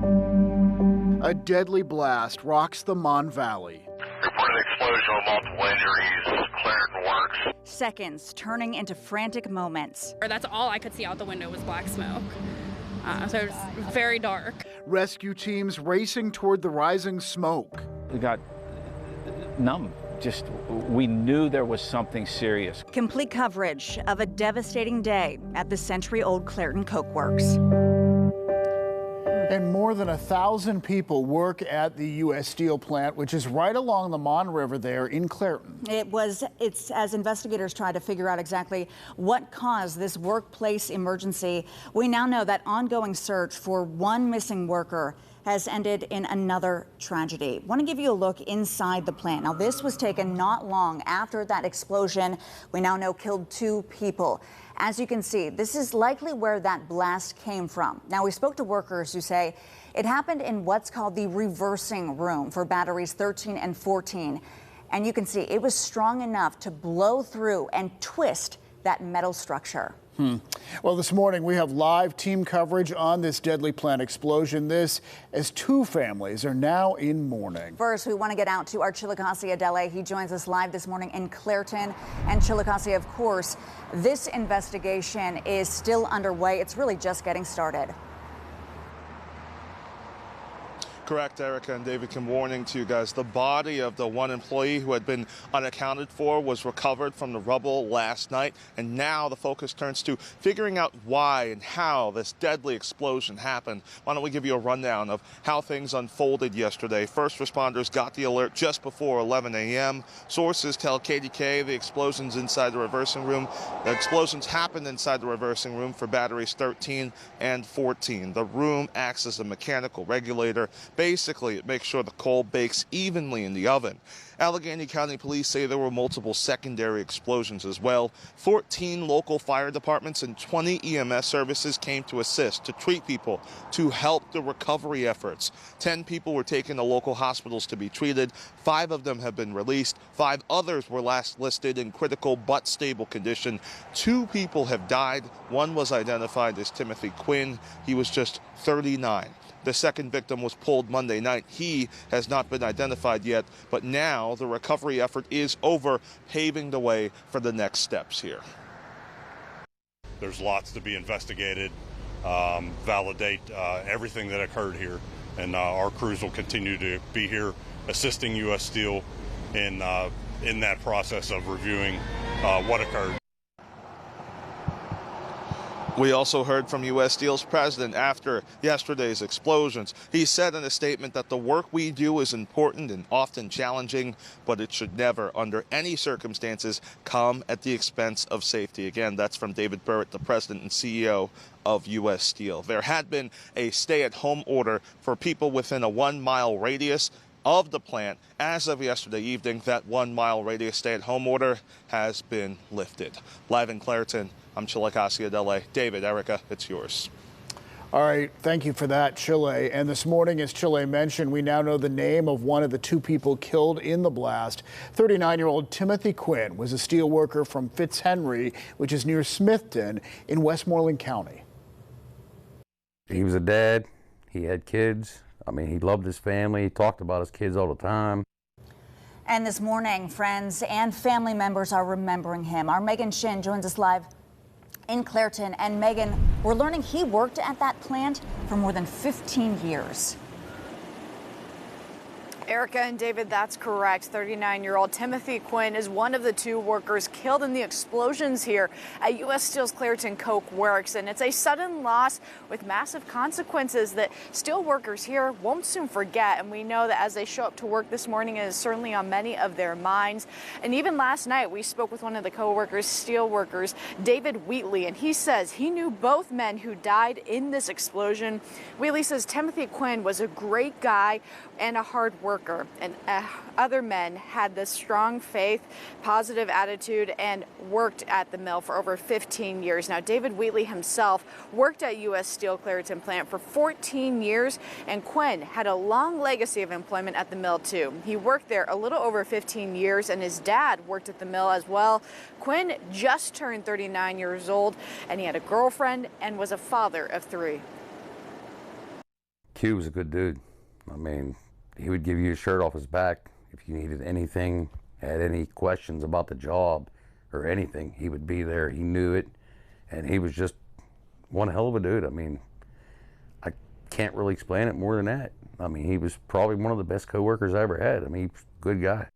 A deadly blast rocks the Mon Valley. Reported explosion with multiple injuries. Clairton works. Seconds turning into frantic moments. That's all I could see out the window was black smoke. So it was very dark. Rescue teams racing toward the rising smoke. We got numb. We knew there was something serious. Complete coverage of a devastating day at the century-old Clairton Coke Works. And more than 1,000 people work at the U.S. Steel plant, which is right along the Mon River there in Clairton. It's as investigators try to figure out exactly what caused this workplace emergency. We now know that ongoing search for one missing worker has ended in another tragedy. Want to give you a look inside the plant. Now, this was taken not long after that explosion we now know killed 2 people. As you can see, this is likely where that blast came from. Now, we spoke to workers who say it happened in what's called the reversing room for batteries 13 and 14. And you can see it was strong enough to blow through and twist that metal structure. Well, this morning we have live team coverage on this deadly plant explosion. This as 2 families are now in mourning. First, we want to get out to our Chillicothe Adele. He joins us live this morning in Clairton and Chillicothe. Of course, this investigation is still underway. It's really just getting started. Correct, Erica and David. Good morning to you guys. The body of the one employee who had been unaccounted for was recovered from the rubble last night, and now the focus turns to figuring out why and how this deadly explosion happened. Why don't we give you a rundown of how things unfolded yesterday. First responders got the alert just before 11 a.m. Sources tell KDKA the explosions inside the reversing room. The explosions happened inside the reversing room for batteries 13 and 14. The room acts as a mechanical regulator. Basically, it makes sure the coal bakes evenly in the oven. Allegheny County Police say there were multiple secondary explosions as well. 14 local fire departments and 20 EMS services came to assist, to treat people, to help the recovery efforts. 10 people were taken to local hospitals to be treated. 5 of them have been released. 5 others were last listed in critical but stable condition. 2 people have died. One was identified as Timothy Quinn. He was just 39. The second victim was pulled Monday night. He has not been identified yet, but now the recovery effort is over, paving the way for the next steps here. There's lots to be investigated, validate everything that occurred here, and our crews will continue to be here assisting U.S. Steel in that process of reviewing what occurred. We also heard from U.S. Steel's president after yesterday's explosions. He said in a statement that the work we do is important and often challenging, but it should never, under any circumstances, come at the expense of safety. Again, that's from David Burritt, the president and CEO of U.S. Steel. There had been a stay-at-home order for people within a 1-mile radius of the plant. As of yesterday evening, that 1-mile radius stay-at-home order has been lifted. Live in Clairton, I'm Chillicothe Adele. David, Erica, it's yours. All right, thank you for that, Chile. And this morning, as Chile mentioned, we now know the name of one of the 2 people killed in the blast. 39-year-old Timothy Quinn was a steel worker from Fitzhenry, which is near Smithton in Westmoreland County. He was a dad. He had kids. I mean, he loved his family. He talked about his kids all the time. And this morning, friends and family members are remembering him. Our Megan Shin joins us live in Clairton. And Megan, we're learning he worked at that plant for more than 15 years. Erica and David, that's correct. 39-year-old Timothy Quinn is one of the 2 workers killed in the explosions here at U.S. Steel's Clairton Coke Works. And it's a sudden loss with massive consequences that steel workers here won't soon forget. And we know that as they show up to work this morning, it is certainly on many of their minds. And even last night, we spoke with one of the co-workers, steel workers, David Wheatley, and he says he knew both men who died in this explosion. Wheatley says Timothy Quinn was a great guy and a hard worker, and other men had this strong faith, positive attitude, and worked at the mill for over 15 years. Now, David Wheatley himself worked at U.S. Steel Clairton plant for 14 years, and Quinn had a long legacy of employment at the mill, too. He worked there a little over 15 years, and his dad worked at the mill as well. Quinn just turned 39 years old, and he had a girlfriend and was a father of 3. Q was a good dude. I mean, he would give you his shirt off his back if you needed anything, had any questions about the job or anything. He would be there. He knew it, and he was just one hell of a dude. I mean, I can't really explain it more than that. I mean, he was probably one of the best coworkers I ever had. I mean, he was a good guy.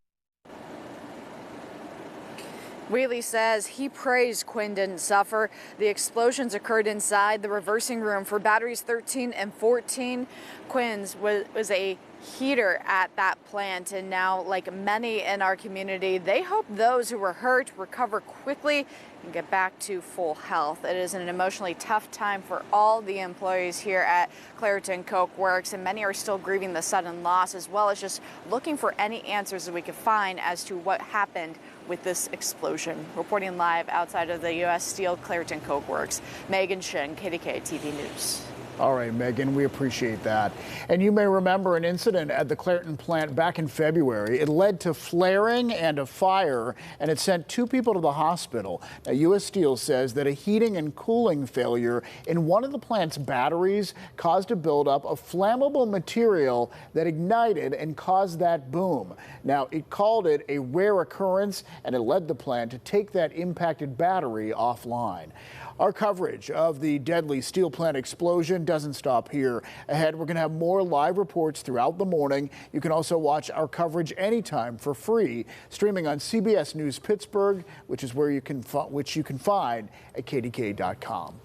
Wheatley says he prays Quinn didn't suffer. The explosions occurred inside the reversing room for batteries 13 and 14. Quinn's was a heater at that plant, and now, like many in our community, they hope those who were hurt recover quickly and get back to full health. It is an emotionally tough time for all the employees here at Clairton Coke Works, and many are still grieving the sudden loss, as well as just looking for any answers that we could find as to what happened with this explosion. Reporting live outside of the U.S. Steel Clairton Coke Works, Megan Shin, KDKA-TV News. All right, Megan, we appreciate that. And you may remember an incident at the Clairton plant back in February. It led to flaring and a fire, and it sent 2 people to the hospital. Now, U.S. Steel says that a heating and cooling failure in one of the plant's batteries caused a buildup of flammable material that ignited and caused that boom. Now, it called it a rare occurrence, and it led the plant to take that impacted battery offline. Our coverage of the deadly steel plant explosion doesn't stop here. Ahead, we're going to have more live reports throughout the morning. You can also watch our coverage anytime for free, streaming on CBS News Pittsburgh, which you can find at KDKA.com.